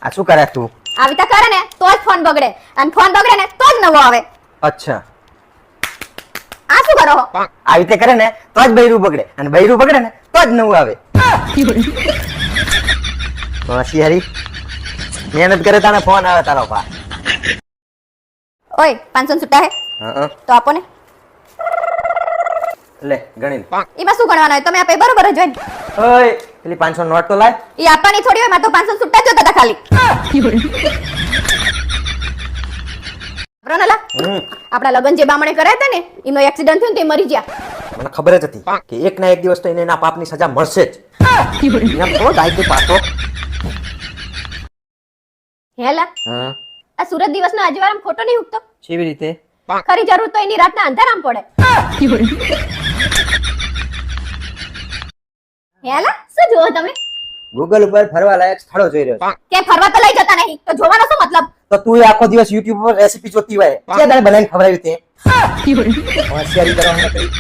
આ શું કરે તું? આવી તા કરે ને તો જ ફોન બગડે અને ફોન બગડે ને તો જ નવો આવે. અચ્છા, આ શું કરો? આવી રીતે કરે ને તો જ બૈરું બગડે અને બૈરું બગડે ને તો જ નવું આવે. હોશિયારી મહેનત કરે તાને ફોન આવે તારો પા. ઓય 500 છૂટા હે હા તો આપો ને. લે ગણી. એમાં શું ગણવાનું હોય? તમે આપે બરોબર જ હોય ને. ઓય પેલી 500 નોટ તો લાય. ઈ આપવાની થોડી હોય, માં તો 500 છૂટા જોતા હતા ખાલી. બ્રોનલા આપડા લગન જે બામણે કર્યા હતા ને એનો એક્સિડન્ટ થયો ને તે મરી ગયા. મને ખબર જ હતી કે એક ના એક દિવસ તો એને એના પાપની સજા મળશે જ. એમ તો ડાયકે પાછો. હેલા હા આ સુરત દિવસનો આજે વારમ ખોટો નહીં ઉગતો. કેવી રીતે? ખરી જરૂર તો એની રાતના અંધારામ પડે. હેલા શું જોવો તમે? ગૂગલ ઉપર ફરવા લાયક સ્થળો જોઈ રહ્યો છું. કે ફરવા તો લઈ જતા નહીં તો જોવાનો શું મતલબ? તો તું આખો દિવસ YouTube પર રેસીપી જોતી હોય કે તારે બનાવીને ખવડાવી તે હોશિયારી કરવાનું કરી.